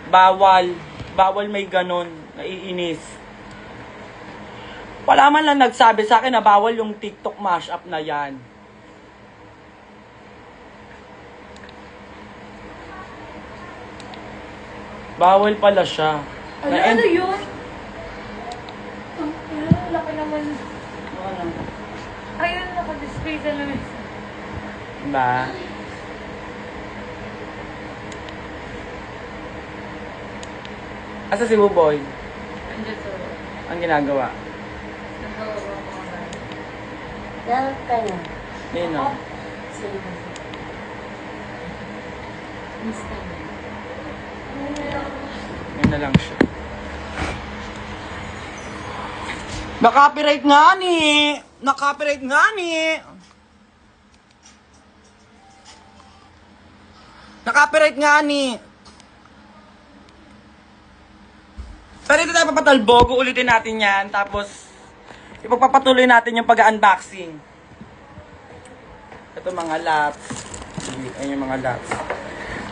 Bawal. Bawal may ganon. Naiinis. Wala man lang nagsabi sa akin na bawal yung TikTok mashup na yan. Bawal pala siya. Ano yun? Laki naman. Ano? Ayun, naka-display sa lamis. Ba? Asa si Buboy? Andiyan to. Ang ginagawa? Nagawa ko mga Dapat ka na. Nino? Sige. Basta na. Yan na lang siya. Na-copyright nga ni! Na-copyright nga ni! Na-copyright nga ni! Pero ito tayo papatalbog, uulitin natin yan, tapos ipagpapatuloy natin yung pag-unboxing. Ito mga laps. Ayan yung mga laps.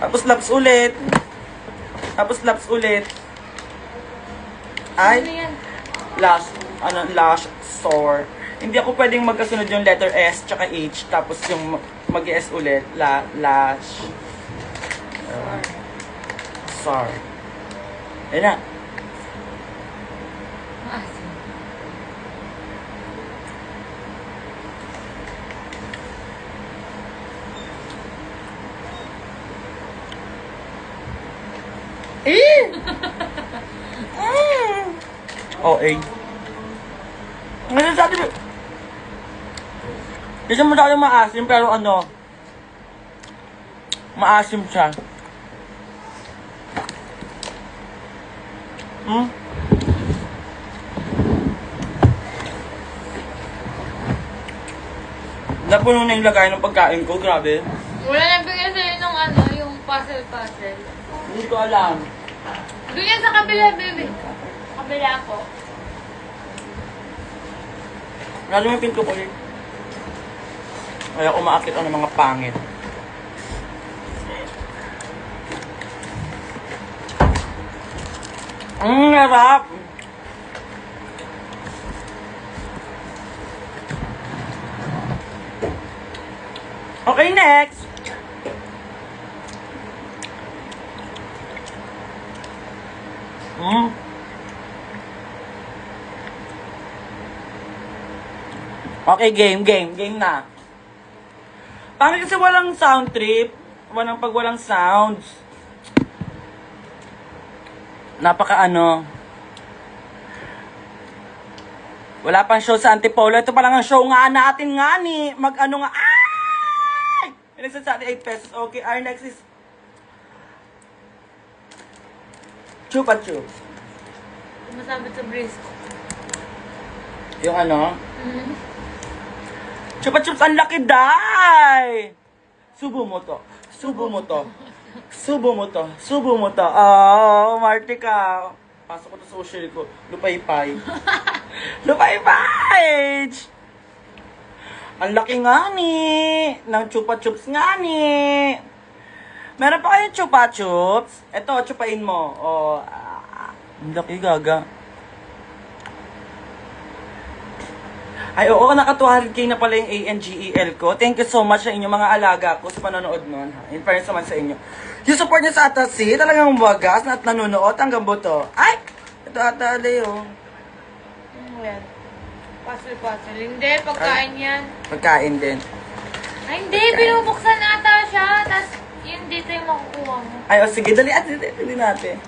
Tapos laps ulit. Tapos laps ulit. Ay, Ano yan? lash store. Hindi ako pwedeng magkasunod yung letter S tsaka H, tapos yung mag-S ulit, lash. Sorry. Ayan na. Maasim. OA. Ngayon sabi mo, hindi siya masyadong maasim, pero ano, maasim siya. Napuno na yung lagay ng pagkain ko, grabe. Wala na bigyan sa'yo nung ano, yung puzzle-puzzle. Hindi ko alam. Bigyan sa kabila, baby. Kabila ko. Lalo yung pinto ko eh. Kaya umaakit ang mga pangit. Ang harap! Okay, next! Okay, game na. Pangit kasi walang sound trip. Pag walang sounds. Napaka ano. Wala pang show sa Antipolo. Ito pa lang ang show nga natin nga ni. Mag-ano nga. Ay! Pinagsan sa atin 8 pesos. Okay, our next is Chupa Chups. Masabit sa brisk. Yung ano? Chupa Chups, ang laki, day! Subo mo to. Subo mo to. Subo mo to. Subo mo to. Oh, Marty ka. Pasok ko to sa social ko. Lupay-pay. Lupay-pay! Ang laki nga ni. Ng Chupa Chups nga ni. Meron pa kayong Chupa Chups? Ito, chupain mo. Oh, ang laki, gaga. Ay, oo, naka 200k na pala yung ANGEL ko. Thank you so much sa inyong mga alaga ko sa panonood nun. In fairness naman sa inyo. Yung support niyo sa Atasi, talagang wagas na at nanonood hanggang buto. Ay! Ito ata, Leo. Ano yan? Puzzle-puzzle. Hindi, pagkain yan. Pagkain din. Ay, hindi. Binubuksan ata siya. Tapos, yun dito yung makukuha mo. Ay, o sige, dali. Dali natin.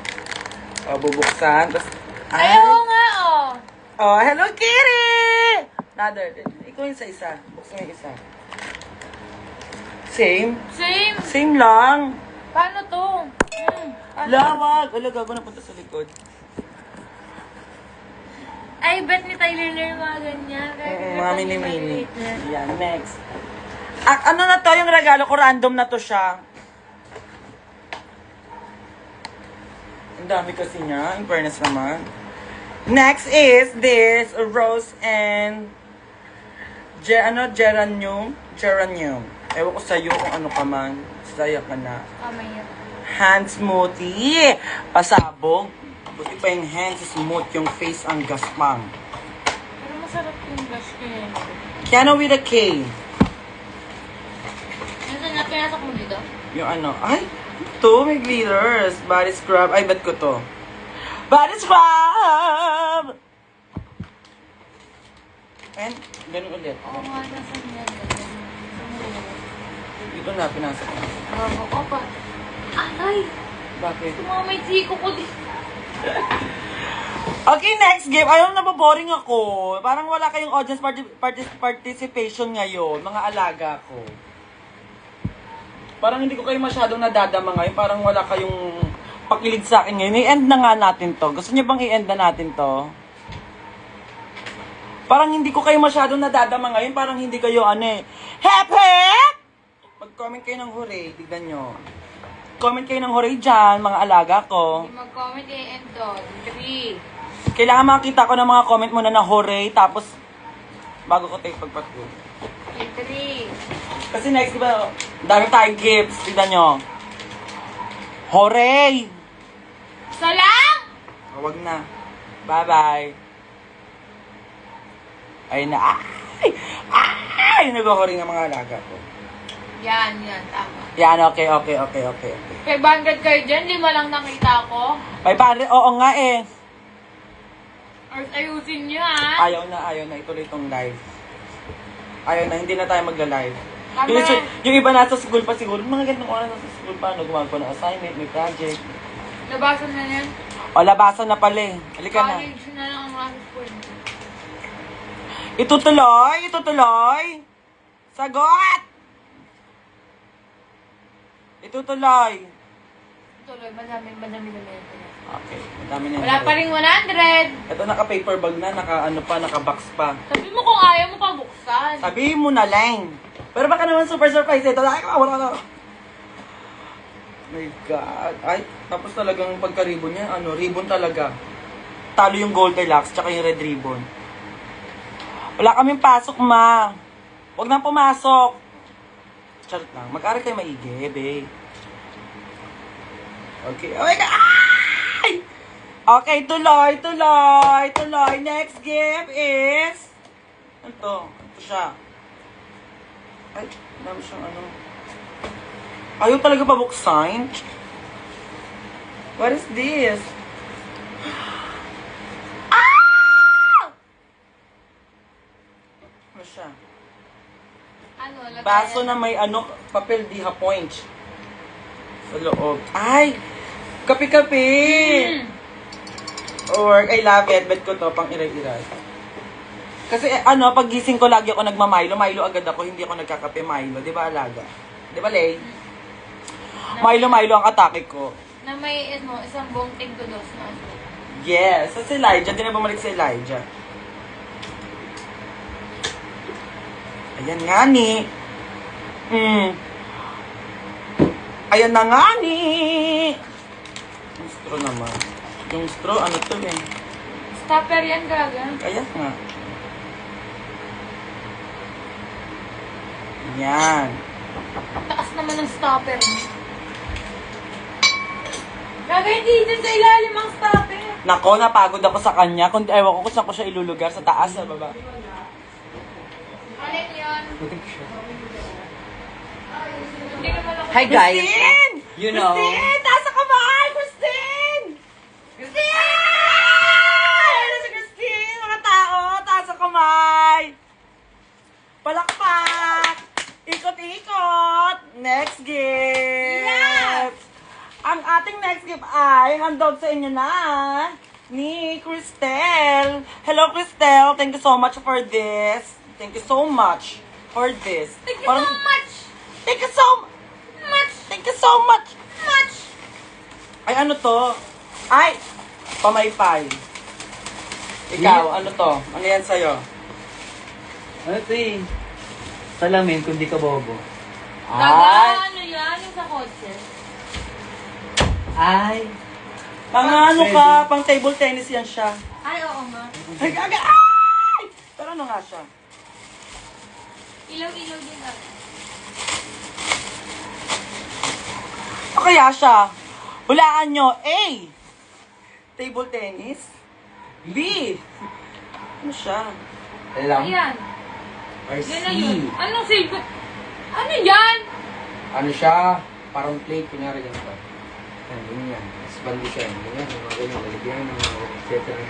O, bubuksan. Tapos, Ay, oo nga, oh. Oh, hello, Kitty! Another. Ikaw yung isa. Buksan mo yung isa. Same? Same. Same lang. Paano to? Lawag. Ala, gago na punta sa likod. Ay, bet ni Tyler yung mga ganyan. Mga mini-mini. Yan, next. Ano na to, yung regalo ko, random na to siya. Ang dami kasi niya, in fairness naman. Next is this, rose and geranium. Ewan ko sa'yo kung ano ka man. Saya ka na. Kamay yan. hand smoothie. Pasabog. Buti pa yung hand smooth, yung face ang gaspang. Pero masarap yung blush ko yun. Kiano with a K. Nasaan na? Pinasok mo dito? Yung ano, ay, ito, may glitters. Body scrub. Ay, bet ko to. Body scrub! And, ganun ulit. Oo nga, nasaan yan? Dito na, pinasok na. Bago ko pa. Aray! Bakit? Tumamay siko ko dito. Okay, next game. Ayaw, nababoring ako. Parang wala kayong audience participation ngayon, mga alaga ko. Parang hindi ko kayo masyadong nadadama ngayon. Parang wala kayong pakilig sa akin ngayon. I-end na nga natin to. Gusto niyo bang i-end na natin to? Parang hindi ko kayo masyadong nadadama ngayon. Parang hindi kayo hep hep! Mag-comment kayo ng hooray. Tignan nyo. Comment kayo ng hooray dyan, mga alaga ko. Hindi mag-comment i-end to. 3. Kailangan makita ko ng mga comment muna na hooray, tapos bago ko tayo pagpatuloy. 3. Kasi next, diba, dami tayong gifts. Tignan nyo. Hooray! Isa lang? Huwag na. Bye-bye. Ay na. Ay! Ay! Nag-hooray ng mga alaga ko. Yan, tama. Yan, okay. 500 kayo dyan, 5 lang nakita ko. 500, oo nga eh. Or ayusin nyo, ha? Ayaw na ituloy tong live. Ayaw na, hindi na tayo magla-live. Kami. Yung iba nasa school pa siguro, mga ganitong oras nasa school pa, gumagawa ng assignment, may project. Labasan na yan. O, labasan na pala eh. Halika na. College na lang ang nasa school. Itutuloy. Sagot! Itutuloy. Tuloy, madami na meron. Okay, madami na. Wala pa rin 100. Ito naka-paper bag na, naka-box pa. Sabi mo kung ayaw mo pa buksan. Sabihin mo na lang. Pero baka naman super surprise ito. Ay, wala na. My God. Ay, tapos talagang pagka-ribbon niya, ribbon talaga. Talo yung Goldilocks, tsaka yung red ribbon. Wala kaming pasok, ma. Huwag nang pumasok. Charot lang. Mag-aral kayo maigi, babe. Okay. Oh my God! Ay! Okay, tuloy. Next gift is... Ito siya. Ay, dami siyang Ayaw talaga pabuksan. What is this? Ah! Ano siya? Ano, lagay Baso yan. na may papel di point. Sa loob. Ay! Kape-kape! Or, I love it. Bet ko to, pang iray-iray. Kasi, pag gising ko, lagi ako nagmamilo. Milo agad ako, hindi ako nagkakape Milo. Di ba, alaga? Di ba, Lay? Milo ang atake ko. Na may isang buong tigdodos na ano. Yes. So, si Elijah. Di na bumalik si Elijah. Ayan nga ni. Ayan na nga ni. Yung straw naman. Yung straw, to eh. Stopper yan, gaga. Kaya nga. Yan. Taas naman ng stopper mo. Gaga, hindi dyan sa ilalim ang stopper. Nako, napagod ako sa kanya. Kung ewan ko kung saan ko siya ilulugar. Sa taas, sa baba. Alin yun? Hindi naman ako. Hi guys, Christine! you know, Christine! Taas sa kamay! Christine! Christine! Ano si Christine? Mga tao, taas sa kamay! Palakpak! Ikot-ikot! Next gift! Yes! Ang ating next gift ay handog sa inyo na ni Cristel. Hello, Cristel. Thank you so much for this. Thank you so much for this. Thank you so much. Thank you so Much. Thank you so much. Much. Ay, ano to? Ay, pamaypay. Ikaw, ano to? Ano yan sa'yo? ano ito eh, salamin kung di ka bobo. Gaga, ano yan? Yung sa kotse. Ay, Pang ano ka, pang table tennis yan siya. Ay, oo nga. Ay, gaga, ay! Pero ano nga siya? Ilaw-ilaw din ako. O kaya siya? Hulaan nyo. A. Table tennis. B. Ano siya? Alam? Ayan. Or Yan C. na yun. Anong silbo? Ano yan? Ano siya? Parang plate, kunyari ganito. Yan, yan. Tapos bandi siya. Yan, mga ganyan. Lalagyan, mga et cetera.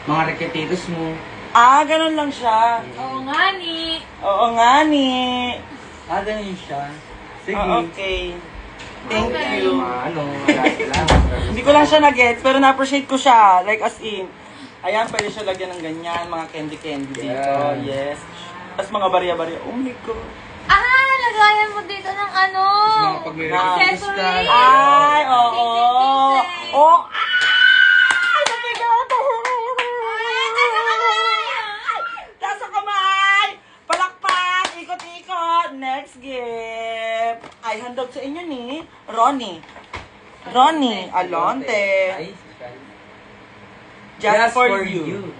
Mga reketitos mo. Ah, ganun lang siya. Oo nga ni. Oo nga ni. Ganun siya. Sige. Ah, okay. Thank Okay. you. Mga ano, salamat. Hindi ko lang siya na-gets, pero na-appreciate ko siya. Like as in, ayan, pwede siya lagyan ng ganyan, mga candy-candy dito. Yeah. Yes. Tapos mga barya-barya. Oh my God. Ah, lagayan mo dito ng ano. Mga pag may reketitos ka. Accessory. Ay, oo. Ting-ting-ting. Oh, ay! Nabigat! Nasa kamay! Palakpak! Ikot-ikot! Next gift! Ay, handog sa inyo ni Ronnie. Ronnie Alonte. Ay, Just for you.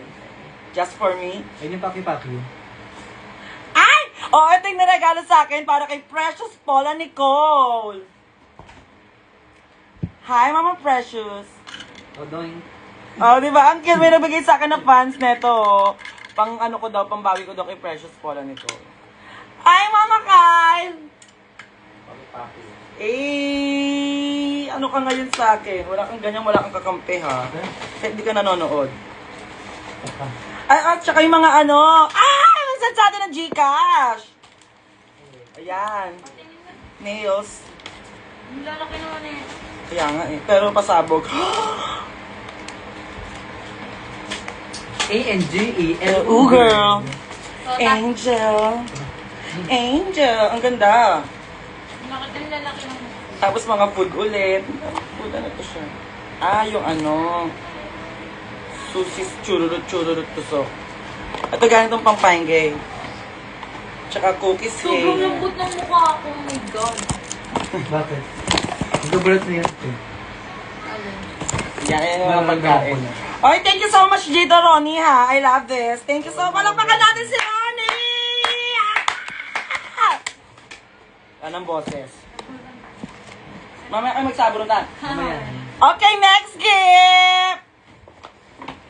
Just for me. Ayun yung paki-paki. Ay! Oh, ito yung naregalo sa akin para kay Precious Paula Nicole. Hi, Mama Precious. O, doing. Oh, di ba? Ang cute, may nabigay sa akin ng fans neto. Pang ano ko daw, pambawi ko daw kay Precious Paula Nicole. Hi, Mama Kyle! Paki-paki. Eh, ano ka ngayon sa akin? Wala kang ganyan, wala kang kakampi, ha? Kasi hindi ka nanonood. Ay, at saka yung mga ano, magsad sa atin ng Gcash! Ayan. Nails. Ang lalaki naman eh. Kaya nga eh. Pero pasabog. A-N-G-E-L. Ooh, girl. So, Angel. Angel. Ang ganda. ang lalaki naman. Tapos mga food ulit. Food ano to siya? Ah, yung ano. Susis chururut tusok. Ito ganitong pampangge. Tsaka cookies Sobrang eh. lambot ng mukha ko. Oh my God. Bakit? Nagbabalat na yan. Alin? Yan yung mga Mga pagkain. gapon. Okay, thank you so much, Jito Ronnie, ha. I love this. Thank you so much. Palakpakan natin si Ronnie! Anong boses? Mamaya kayo magsabunutan. Mamaya. Okay, next gift!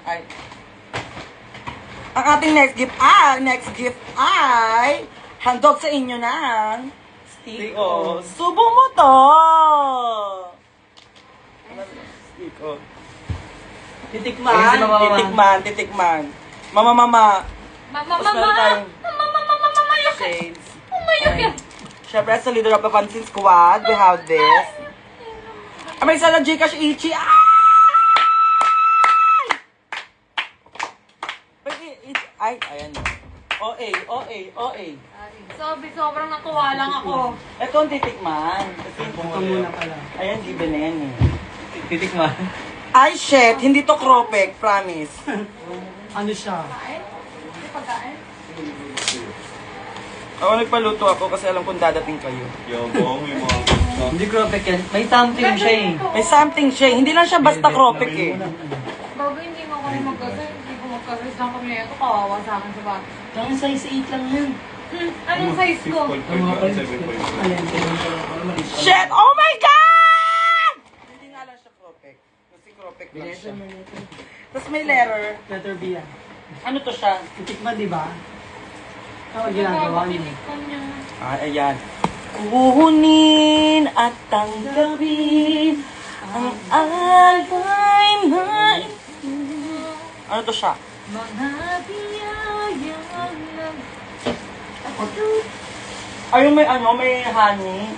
Ay. Ang ating next gift ay handog sa inyo ng Stiko. Subo mo to! Stiko. Titikman. Titikman. Mama. Mama, Tapos meron tayong mama, yun. shades. Umayok yan. Siyempre, as the leader of the Pansin Squad, we have this. Ah, may isa lang Gcash Ichi. Ay! Ay, ayan. OA. Sobrang natuwa lang ako. Ito ang titikman. Kasi Ito muna pala. ayan, given na yan eh. Titikman. Ay, shit. Hindi to Cropek, promise. Ano siya? Pagkain? Ako nagpaluto ako kasi alam kong dadating kayo. Hindi Cropek yan. May something siya eh. May something siya. Hindi lang siya basta Cropek eh. Bago hindi mo kami magkasal, hindi ko magkasal lang kami ito. Kawawa sa akin sa bata. Kaya size 8 lang yan. Anong size ko? Shit! Oh my God! Hindi nga lang siya Cropek. Kasi Cropek lang siya. Tapos may letter. Letter B yan. Ano to siya? Titikman, di ba? Ano ginagawa niyo? Tinikon niya. Ah, ayan. Kunin at tanggapin ang alay na ito. Ano to siya? Mga biyayang lang. Ay, may ano, may honey.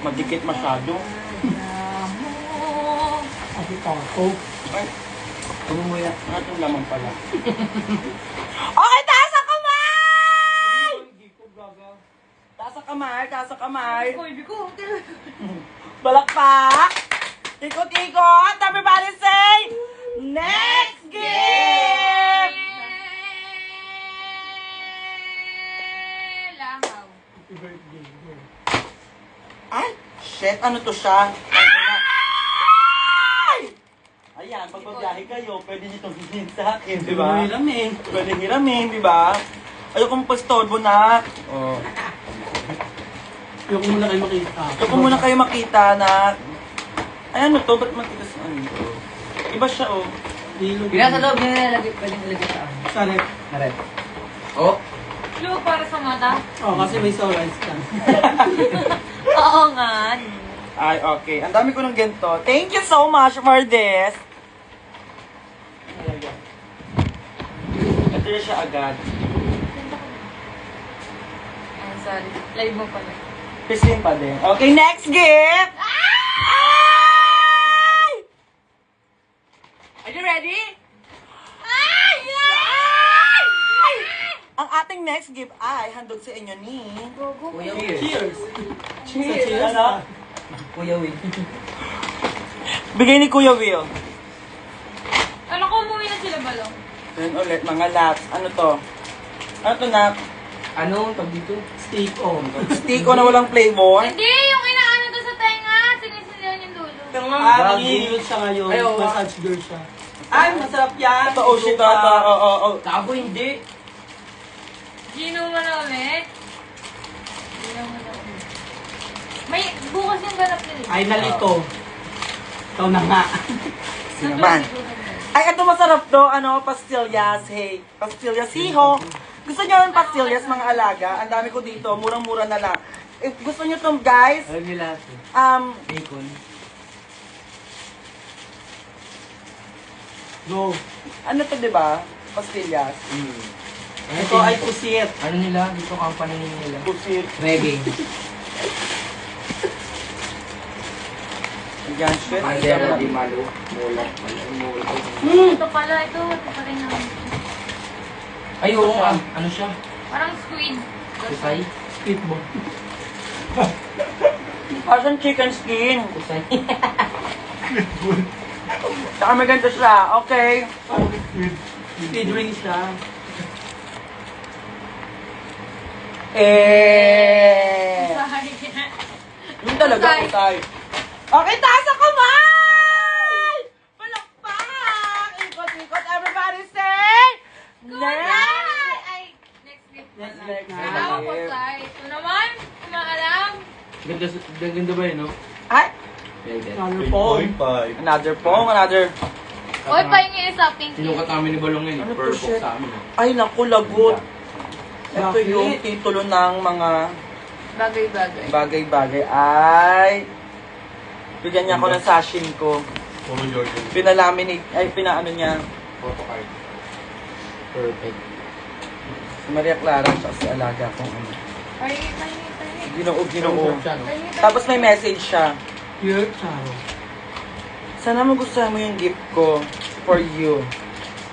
Madikit masyado. Kasi tako. Ay, Tumumuya. ano itong laman pala? Okay, taas ang kamay! Taas ang kamay. Hindi ko. Balakpak! Ikot-ikot! Everybody say, next gift! Langaw. Happy birthday. Ay, shit, ano to siya? Ay! Ayan, pag magbiyahe kayo, pwede nyo itong hingin sa akin, di ba? Pwede hiramin, di ba? Ayoko mong pastorbo na. Oh. Yung muna kayo makita. Ito ko muna kayo makita na... Ay, ano to? Ba't matigas ano? Iba siya, oh. Dilo. Pinasa loob niya nilalagay, pwede nilagay sa ano. Sa rep. Na red. Oh, Blue para sa mata. Oh, kasi may sunrise ka. Oo nga. Ay, okay. Ang dami ko ng ganito. Thank you so much for this. Ito na siya agad. Ay, sorry. Live mo pala. Pisling pa din. Okay, next gift! Ay! Are you ready? Ay! Ang ating next gift ay handog sa inyo ni... Kuya Will. Cheers! Cheers! Cheers, Ano? Kuya Will. Bigay ni Kuya Will. Ano ko umuwi na sila balong? Then ulit, mga laps. Ano to? Ano to na? Ano, tawag dito? Steak on. Stick o na walang flavor? Hindi, yung inaano to sa tenga. Sinisindihan yung dulo. Ah, nangihilot siya ngayon. Ay, oo. Massage girl siya. Ay, masarap yan. Ito, oh shit, ito. Oh. Tago hindi. Gino mo na ulit. Gino mo na ulit. May bukas yung ganap nila. Ay, nalito. Ikaw na nga. Sino man? Ay, ito masarap to. Ano, pastillas. Hey, pastillas. Hiho. Gusto nyo ng pastillas, mga alaga? Ang dami ko dito. Murang-mura na lang. If gusto nyo to, guys, Alam niyo lahat. Bacon. Go. ano to, di ba? Pastillas. Ito ay pusit. Ano nila? Dito company nila. Pusit. Reggae. Ayan, shit. Mandela di malo. Mula. Mula. Ito pala, ito rin naman. Ay, oo nga. Ano siya? Parang squid. Kusay? Speedball. Parang chicken skin. Kusay. Saka may ganito siya. Okay. Speed ring siya. Sorry. Yung talaga, Usay. usay. Okay, taas ang kamay! Palakpak! Ikot-ikot, everybody say! Next! Ay, next week pala. Next Kailangan ko gift. tayo. Ito naman, kumaalam. Ganda ba yun, no? Ay! Another phone. Another pong, another... Oy, pahingi isa, pinky. Sinukat namin ni Balong yun. Ano to, Per box shit? sa amin. Ay, naku, lagot. Ito Bakit? yung titulo ng mga Bagay-bagay. bagay-bagay. Ay! Bigyan niya ako ng sashin ko. Pinalaminate, ay, pinaano niya. Photocard. Perfect. Si Maria Clara, siya si alaga kong ano. Pahingi. Ginoo. Siya, no? Tapos may message siya. Pure charo. Sana magustuhan mo yung gift ko for you.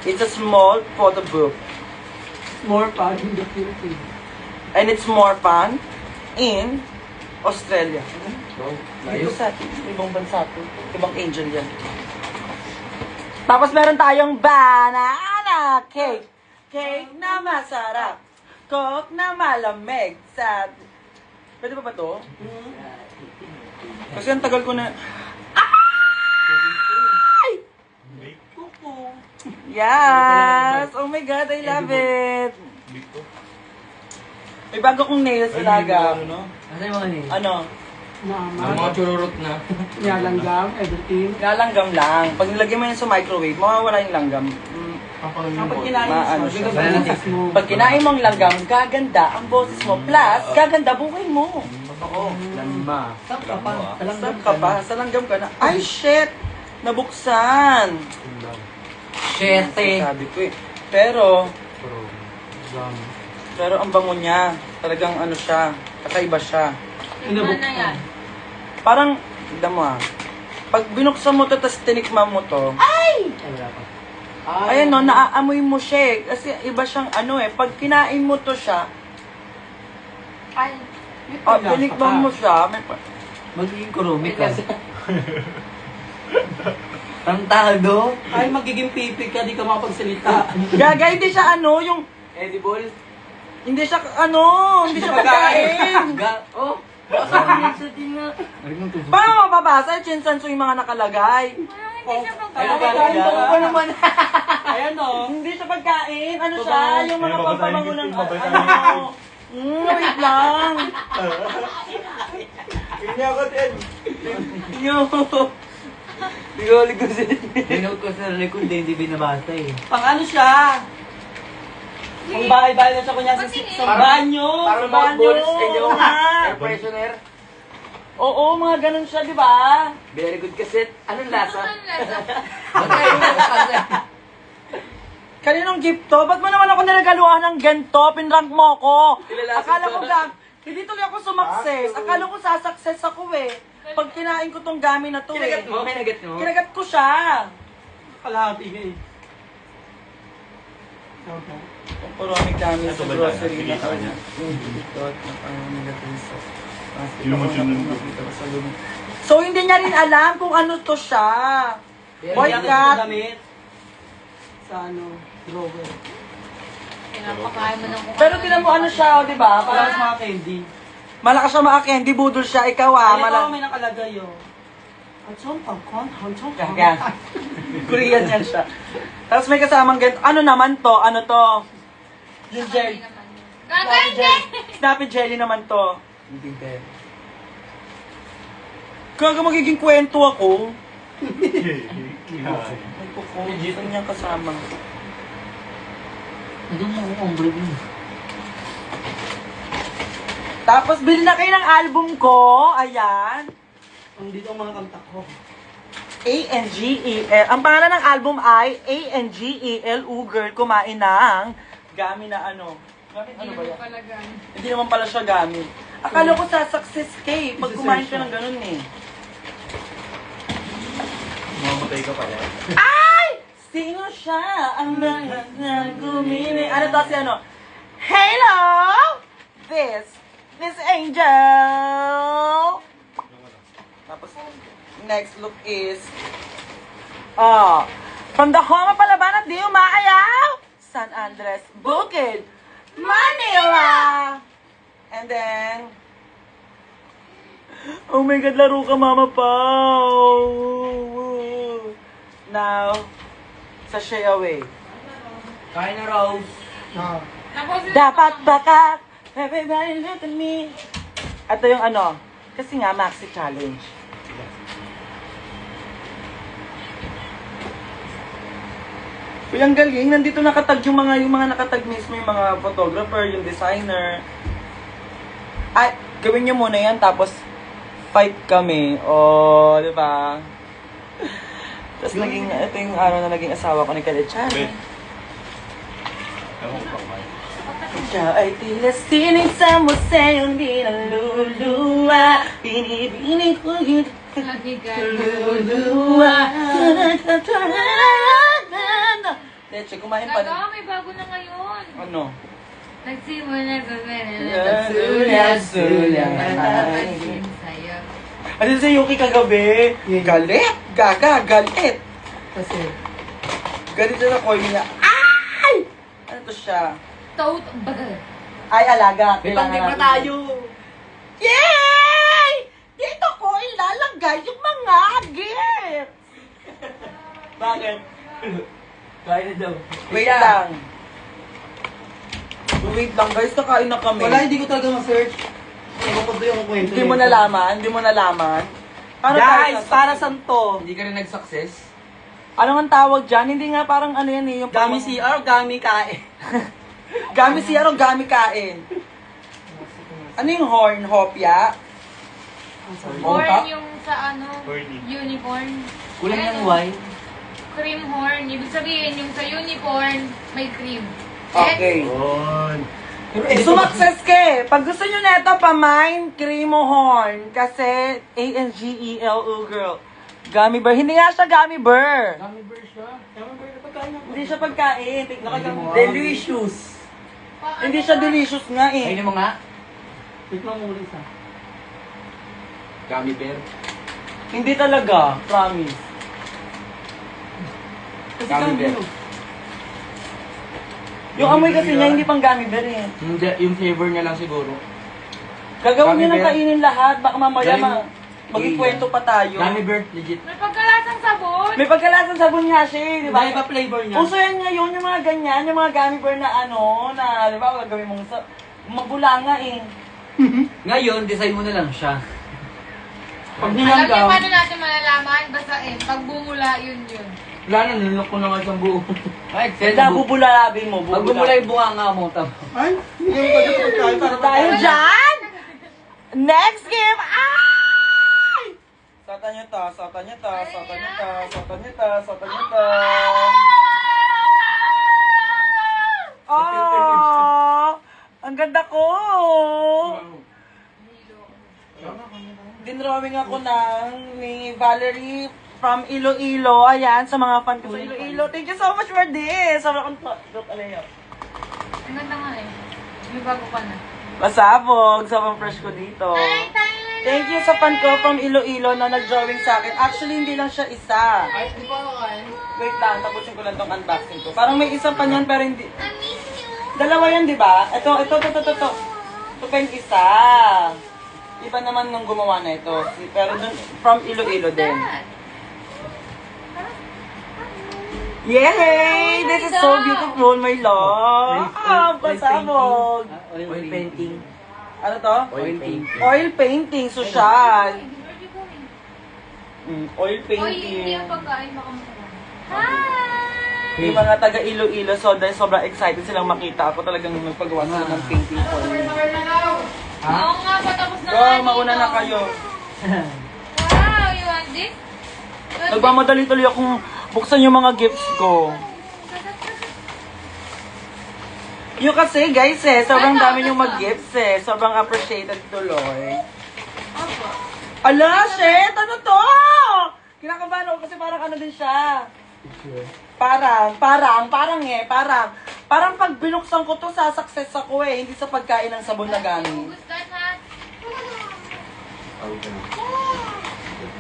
It's a small photo book. More fun in the Philippines. And it's more fun in Australia. Wow. Dito Layo. sa atin, ibang bansa to. Ibang angel yan. Tapos meron tayong banana cake. Cake na masarap. Coke na malamig. Sad. Pwede pa ba to? Kasi ang tagal ko na... Ay! Kuko. Yes! Oh my God, I love it! May bago kong nails talaga. Ano yung mga name? Ano? Ang Mama. mga chururot na. Niyalanggam, everything. Lalanggam lang. Pag nilagay mo yan sa microwave, mawawala yung langgam. Kapag kinain Maano mo, siya. bigyan mo mo. Pag kinain mong langgam, gaganda ang boses mo. Plus, gaganda buhay mo. Oo. Lamba. Sap ka pa. Saan ka pa? Sa langgam ka na. Ay, shit! Nabuksan! Shete. Sabi ko eh. Pero ang bango niya. Talagang ano siya. Kakaiba siya. Ano na yan? Parang, tignan mo ah. Pag binuksan mo to, tapos tinikman mo to, ayan no, naaamoy mo siya eh. Kasi iba siyang ano eh. Pag kinain mo to siya, Ay, tinikman mo siya, may Magiging kurumi ka. Tantado. Ay, magiging pipi ka, di ka makapagsalita. Gaga, hindi siya ano, yung, Edible. hindi siya ano, hindi siya pagkain. Oh. Baka sa tinga. Paano mababasa? Chinsanso yung mga nakalagay. parang hindi siya Ay, pagkain. nagagalit ka. naman. Ayan o. Hindi siya pagkain. Ano siya? Yung mga pampabango ng ano. Wait lang. Hindi ako din. Yo. Hindi ko ulit ko sila. Pinote ko sa likod, hindi binabasa eh. Pang ano siya? Pang bahay-bahay na siya kunya sa Patingin. banyo. Parang Sa banyo. mothballs, hindi mo nga. air freshener. Oo, mga ganun siya, di ba? Very good cassette. Anong lasa? Ano lasa? Kaninong gift to? Ba't mo naman ako nilagaluhan ng ganito? Pinrank mo ako. Kilalasin Akala ko. ko hindi tuloy ako sumakses. Akala ko sasakses ako eh. Pag kinain ko tong gamit na to Kinagat eh. mo? Kinagat mo? Kinagat ko siya. Kalahati eh. Ang maraming gamit sa grocery na kanya. So hindi niya rin alam kung ano to siya. Boy Kaya cat. damit. Sa ano, drawer. Pinapakain mo ng kung Pero tinan mo ano siya, di ba? Para Parang sa mga candy. malakas siya mga candy, budol siya. Ikaw ah, Ayan malakas. ako, may nakalagay yun. Hanchon, pangkon, hanchon, Kaya. Korean yan siya. Tapos may kasamang ganito. Ano naman to? Ano to? Yung gel. Snappy jelly. Snappy jelly naman to. Hindi tayo. Kaya magiging kwento ako. Kwento ko. Dito niya kasama. Hindi mo ang ombre din. Tapos bili na kayo ng album ko. Ayan. Dito ang mga kanta ko. A-N-G-E-L. Ang pangalan ng album ay A-N-G-E-L. Girl, kumain ng gami na ano. Gami, ano ba yan? Hindi naman pala siya gami. Akala ko sa success kay pag kumain ka ng ganun eh. Mamatay ka pala. Ay! Sino siya? Ang mga gumini. Ano to si ano? Hello! This Angel! Tapos, next look is, from the home of Palaban at di umaayaw, San Andres, Bukid, Manila! And then, oh my God, laro ka, Mama Pao! Now, sashay away. Kain na, Rose. Dapat baka, everybody look at me. Ito yung ano, kasi nga, Maxi Challenge. Uy, ang galing. Nandito nakatag yung mga nakatag mismo yung mga photographer, yung designer. Ay, gawin niyo muna yan, tapos fight kami. O, di ba? Tapos naging, ito yung araw na naging asawa ko ni Kalechan. Ikaw ay tila sining sa museo, hindi naluluwa. Binibining ko yun. Lagi ka. Luluwa. Leche, kumain pa rin. Gaga, may bago na ngayon. Ano? Nagsimula sa Suya. Sa'yo. Ano si Yuki kagabi? Galit! Gaga, galit! Kasi, Galit siya na coin niya. Ay! Ano to siya? Toad bagal. Ay, alaga. may Kailangan pangit pa natin. tayo. Yay! Dito ko ilalagay yung mga gifts! Bakit? Kain na daw. Wait lang. Wait lang guys, kakain na kami. Wala, hindi ko talaga ma-search. Ewan ko yung kwento. Hindi mo nalaman? Hindi mo nalaman? Paano Guys, tayo- para saan to? Hindi ka rin nag-success? Ano ang tawag dyan? Hindi nga parang ano yan eh. Yung Gami CR, gami kain. Gami siya o gami kain? Ano yung horn? Hopya? Horn yung sa ano, unicorn. Kulang Ano? ng wine. Cream horn. Ibig sabihin, yung sa unicorn, may cream. Okay. Sumakses ka eh. Pag gusto nyo neto, pamain, cream o horn. Kasi A-N-G-E-L-O girl. Gummy bear. Hindi nga siya gummy bear. Gummy bear siya. Gummy bear na pagkain ako. Hindi siya pagkain. Delicious. Hindi siya delicious nga eh. Kainin mo nga. Wait lang muna isa. Gummy bear. Hindi talaga. Promise. Kasi Gummy bear. Yung amoy kasi niya, hindi pang gummy bear eh. Hindi, yung flavor niya lang siguro. Gagawin Gummy niyo ng bear. kainin lahat. Baka mamaya Galing. magkikwento pa tayo. Gummy bear, legit. May pagkalasang sabon. May pagkalasang sabon nga siya eh, di ba? Iba flavor niya. Uso yan ngayon, yung mga ganyan, yung mga gummy bear na ano, na, di ba, gagawin mong sa... Mabula nga eh. Ngayon, design mo na lang siya. Pag Alam niyo nilanggaw, paano natin malalaman? Basta pag bumula, yun. wala na, nilok ko na nga siyang buo. Ay, Kaya bubulalabin mo, Pag bumula yung bunganga mo, tama. Ay, hindi mo pwede pagkain para Dahil dyan, next game, ay! Satan nyo to, satan nyo to, satan nyo to, satan nyo to, satan nyo to. Oh, ang ganda ko. Dinrawing ako ni Valerie from Iloilo. Ayan, sa mga fan ko sa Iloilo. Thank you so much for this. Sobrang look, ano yun? Ang ganda nga eh. May bago ka na. Masabog, sobrang fresh ko dito. Thank you sa fan ko from Iloilo na nag-drawing sa akin. Actually, hindi lang siya isa. Wait lang, tapusin ko lang tong unboxing ko. Parang may isa pa niyan, pero hindi. Dalawa yan, di ba? Ito. Ito pa yung isa. Iba naman nung gumawa na ito. Pero dun, from Iloilo din. Yay! This is so beautiful, my love. Pasabog. Oil painting. Ano to? Oil painting. Oil painting, social. Oil Oy, hindi painting. yung pagkain baka Hi! Yung mga taga Iloilo, so dahil sobrang excited silang makita ako talagang nagpagawa sila ng painting for me. Oo nga, patapos na Go, nga mauna dito. na kayo. Wow, you want this? Nagmamadali tuloy akong buksan yung mga gifts ko. Yung kasi guys sobrang dami yung mag-gifts Sobrang appreciated tuloy. Ala, shit! Ano to? Kinakabahan ako kasi parang ano din siya. Parang pag binuksan ko to, sa-success ako hindi sa pagkain ng sabon na gamit. Gusto na.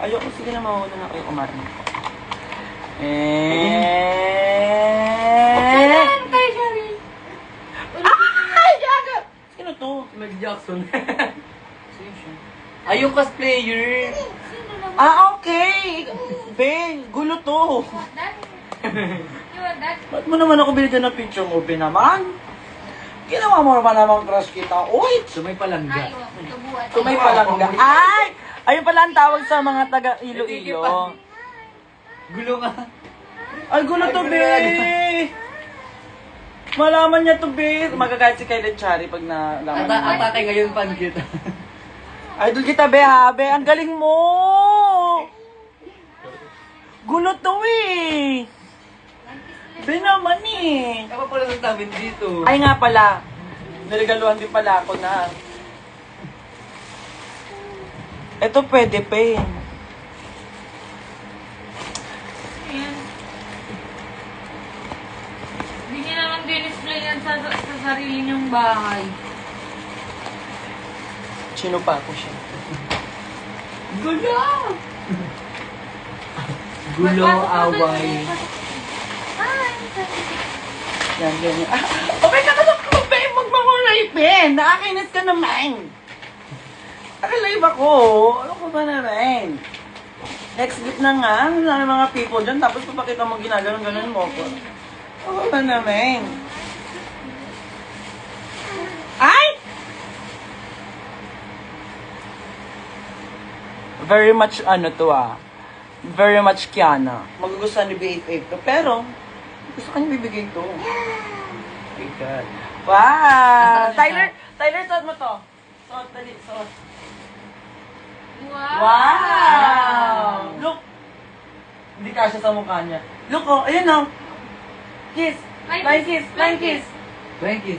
Ayoko, sige na mawala na kayo kumain. Saan kayo, Shari? Ay, gaga! Sino to? Meg Jackson. Ay, yung cosplayer. Sino naman? Okay! Ben, gulo to. That? You want that? Ba't mo naman ako binigyan ng picture mo, Ben naman? Ginawa mo naman namang crush kita. Uy! Sumay palangga. Ay, tubuan. Tumay palangga. Ay! Ayun pala ang tawag sa mga taga Iloilo. Gulo nga. Ay, gulo to, Be! Malaman niya to, Be. Magagayat si Kylie Chari pag nalaman niya. Atake ngayon pan kita. Idol kita, Be, ha? Be, ang galing mo! Gulo to, eh! Be naman, eh! Ako pala sa tamin dito. Ay nga pala, niligaluhan din pala ako na. Ito pwede pa eh. Ayan. Hindi niya naman din-display yan sa sarili niyong bahay. Sino pa ako siya? Gulo! Gulo, away. Hi! Yan, ganyan. Oh my God, ano ko ba? Magmamulay, Ben! Nakakinis ka naman! Nakalive ako. Ano ko ba naman? Next week na nga. Ang dami mga people dyan. Tapos papakita mo ginaganon-ganon mo ko. Ano ba naman? Ay! Very much very much Kiana. Magugustuhan ni BFF to. Pero, gusto kanya bibigay to. My God. Wow! Tyler, suot mo to. Suot, dali, suot. Wow! Look! Hindi kasya sa mukha niya. Look, oh, ayun oh. Kiss. Flying kiss. Flying kiss. Thank you.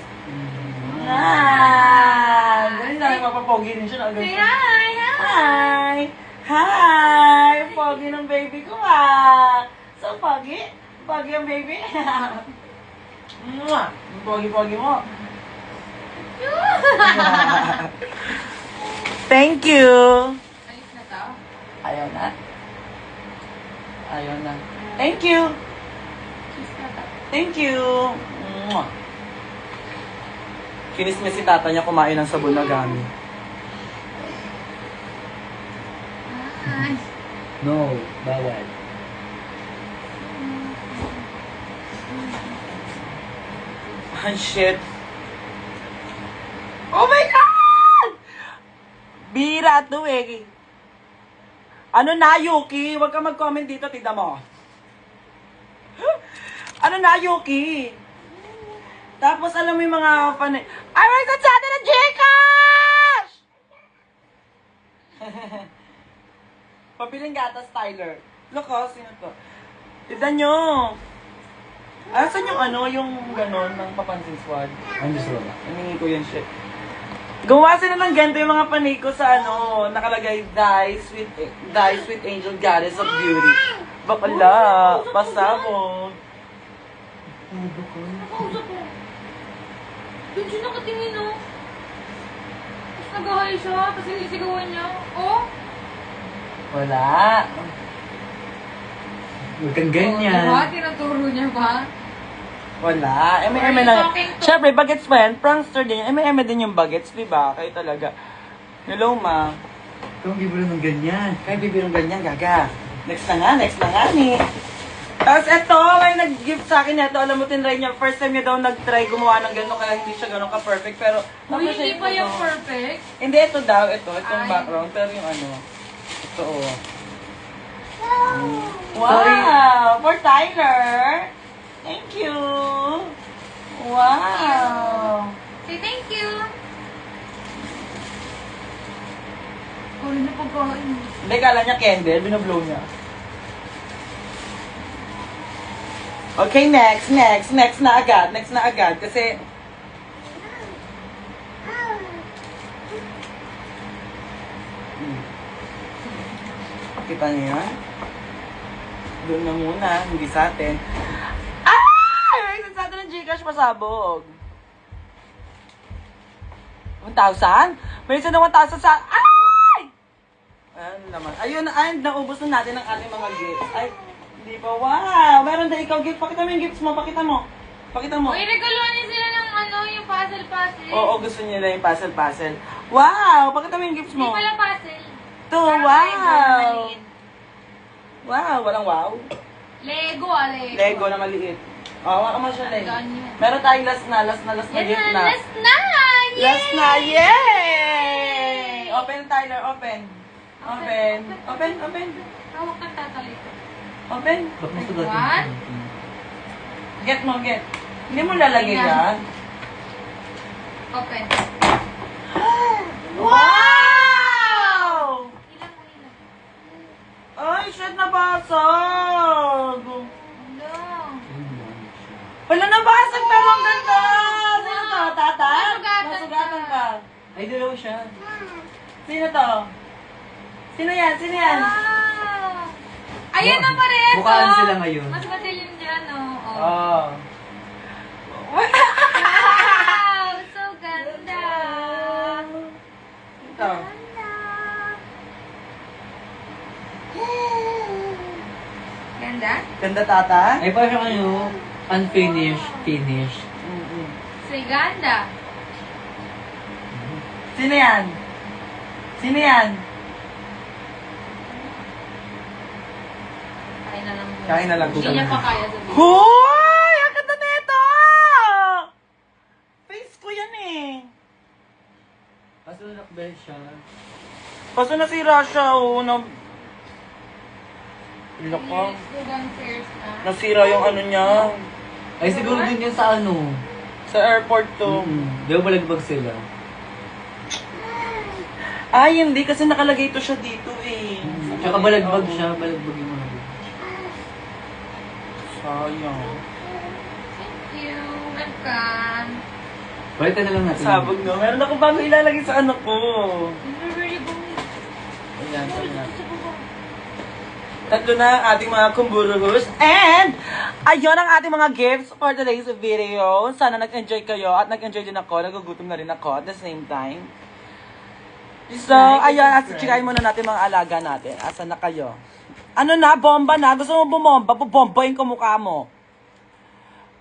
Ah! Ganun na, mapapogi din siya. Say hi! Hi! Hi! Pogi ng baby ko So, pogi? Pogi ang baby? Mwah! Ang pogi-pogi mo. Thank you! Alis na to? Ayaw na. Ayaw na. Thank you! Kiss na to. Thank you! Mwah! Kinis niya si tata niya kumain ng sabon na gamit. Hi! No, bawal. Ay, shit. Oh my God! Bira to eh. Ano na, Yuki? Huwag ka mag-comment dito, tignan mo. Ano na, Yuki? Tapos, alam mo yung mga panay... Ay, may sa atin na Gcash! Pabiling gatas, Tyler. Look, sino to? Tignan nyo. Asan yung ano, yung ganon ng papansin squad? Ang gusto ba? Hiningi ko yan shit. Gawa sila ng ganito yung mga panay ko sa ano, nakalagay, Die Sweet Angel Goddess of Beauty. Bakala, pasabog. Nakausap ko. Doon siya nakatingin, oh. Tapos nag-ahay siya, tapos sinisigawan niya. Oh! Wala. Huwag kang Diba? ganyan. Tinuturo niya ba? Wala. Are Eme-eme you lang. talking to- Siyempre, bagets pa yan. Prankster din. Eme-eme din yung bagets, di ba? Kayo talaga. Hello, ma. Ikaw ang bibiro ng ganyan. Kaya bibirong ganyan, gaga. Next na nga ni. Tapos eto, may nag-gift sa akin neto. Alam mo, tinry niya. First time niya daw nag-try gumawa ng gano'n, kaya hindi siya gano'n ka-perfect. Pero, Uy, hindi pa yung perfect. Hindi, ito daw. Itong Ay. background. Pero yung ano. Ito, oh. Sorry. Wow! For Tyler! Thank you! Wow! Say thank you. Uli na pagkain. Hindi, kala niya candle. Binoblow niya. Okay, next na agad. Kasi, kita niyo yan? Doon na muna, hindi sa atin. Ay! May sa atin ng Gcash pasabog. 1,000? May isa na 1,000 sa... Ay! Ano naman? Ayun, ay, naubos na natin ang ating mga gifts. Ay, hindi ba? Wow! Meron din ikaw gift. Pakita mo yung gifts mo. Pakita mo. Uy, regaluhan niya sila ng ano, yung puzzle-puzzle. Oo, gusto nila yung puzzle. Wow! Pakita mo yung gifts Hindi mo. pala puzzle. Ito, Parang wow! maliit. Wow, walang wow. Lego, Lego. Lego na maliit. Oh, wala mo siya, Lego. Ganyan. Meron tayong last na Yan gift na, na. last na! Yay! Last na, yay! Open, Tyler, open. Open. Hawak kang tatalito. Open. Ba't mas What? Get mo, get. Hindi mo lalagay Ayan. yan. Open. Wow! Ilang mo ilang. Ay, shit, nabasag! Hello. Wala, nabasag, pero ang ganda! Sino to, tata? Nasugatan Nasugatan ka. ka. Ay, dalawa siya. Sino to? Sino yan? Ah! Ayun na pareho! Mukhaan sila ngayon. Mas madilim dyan, oh. Oh. Wow! So ganda! Ito. Ganda? Ganda, tata? Ay, parang ano, unfinished, finished. Mm-mm. Say ganda. Sino yan? Sino yan? Kain na lang. muna. Kain na lang. Hindi niya pa kaya sabihin. Hoy! Ang ganda nito! Face ko yan eh. Kaso nakbel siya. Kaso nasira siya, oh. Loko. Nasira yung ano niya. Ay, siguro din yan sa ano. Sa airport to. Di ba balagbag sila? Ay, hindi. Kasi nakalagay to siya dito eh. Tsaka balagbag siya, balagbag yung mga. Sayang. Thank you. Welcome. Balitan na lang natin. Sabog no. Meron ako bago ilalagay sa ano ko. Very good. Ayan, sabi na. Tatlo na ang ating mga kumburuhus. And, ayun ang ating mga gifts for today's video. Sana nag-enjoy kayo at nag-enjoy din ako. Nagugutom na rin ako at the same time. So, ayun, chikayin muna natin mga alaga natin. Asan na kayo? Ano na? Bomba na? Gusto mo bumomba? Bubombayin ko mukha mo.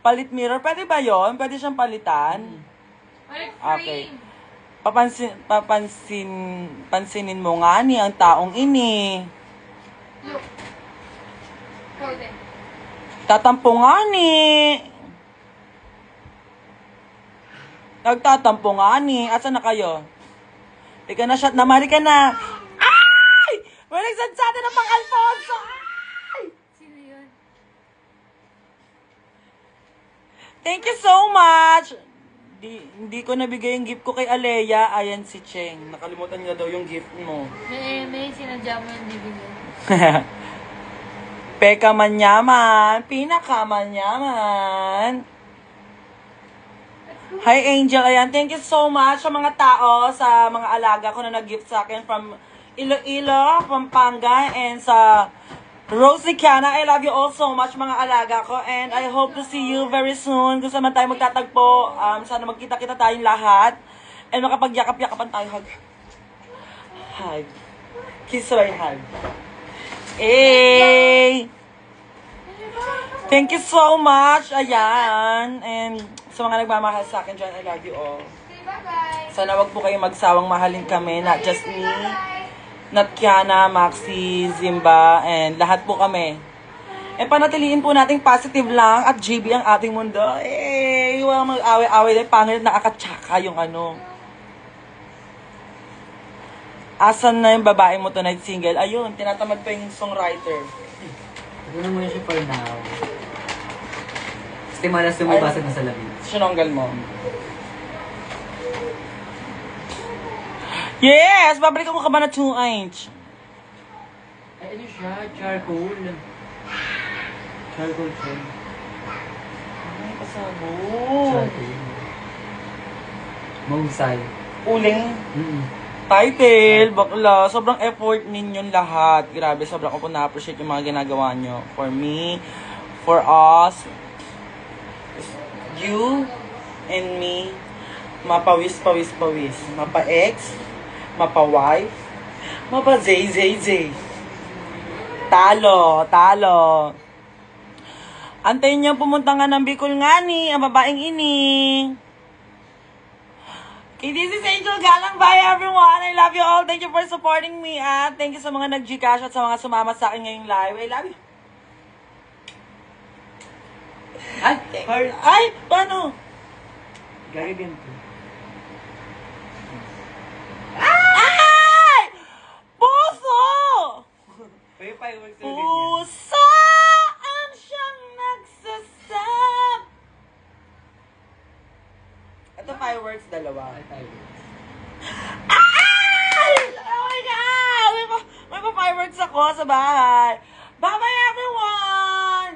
Palit mirror. Pwede ba yon? Pwede siyang palitan? Ulit Okay. frame. Pansinin mo nga ni ang taong ini. Look. Hold it. Tatampo nga ni. Nagtatampo nga ni. Asan na kayo? Ika na shot na. Mari ka na. Ay! May nagsend sa atin ng pang Alfonso! Ay! Sino yun? Thank you so much! Hindi ko nabigay yung gift ko kay Alea. Ayan si Cheng. Nakalimutan niya daw yung gift mo. May sinadya mo yung bibigyan. Peka manyaman. Pinaka manyaman. Hi Angel. Ayan. Thank you so much sa mga tao, sa mga alaga ko na nag-gift sa akin from Iloilo, Pampanga, and sa Rosie Kiana. I love you all so much mga alaga ko, and I hope to see you very soon. Kung saan man tayo magtatagpo, sana magkita-kita tayong lahat. And makapagyakap-yakapan tayo. Hug. Hug. Kiss my hug. Hey! Thank you so much. Ayan. And sa mga nagmamahal sa akin dyan, I love you all. Okay, bye-bye. Sana wag po kayo magsawang mahalin kami. Not just me. Not Kiana, Maxi, Zimba, and lahat po kami. E panatiliin po nating positive lang at GB ang ating mundo. Eh, walang mag-away-away dahil pangit nakakatsaka yung ano. Asan na yung babae mo tonight single? Ayun, tinatamad pa yung songwriter. Ito na muna siya for now. Kasi malas lumabasag na sa labi. Sinonggal mo. Yes! Babalikan ko ka ba na 2-inch? Ay, ano siya? Charcoal. Charcoal siya. Ay, pasabo. Charcoal. Mahusay. Uling. Title, bakla. Sobrang effort ninyong lahat. Grabe, sobrang ko po na-appreciate yung mga ginagawa nyo. For me, for us, you, and me, mapawis-pawis-pawis. Mapa-ex, mapa-wife, mapa-zay-zay-zay. Talo, talo. Antayin niyo pumunta nga ng Bicol nga ni, ang babaeng ini. Okay, this is Angel Galang. Bye everyone. I love you all. Thank you for supporting me. At thank you sa mga nag-Gcash at sa mga sumama sa akin ngayong live. I love you. Ay! Heart! Ay, paano? Gagaganto. Ay! Puso! May fireworks na ganyan. Puso ang siyang nagsasab. Ito fireworks, dalawa. Ay, fireworks. Ay! Oh my God! May pa-fireworks ako sa bahay. Bye-bye, everyone!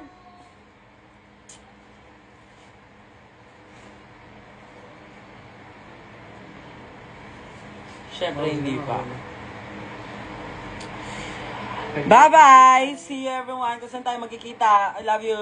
Siyempre, hindi pa. Bye-bye! See you, everyone. Kung saan tayo magkikita. I love you.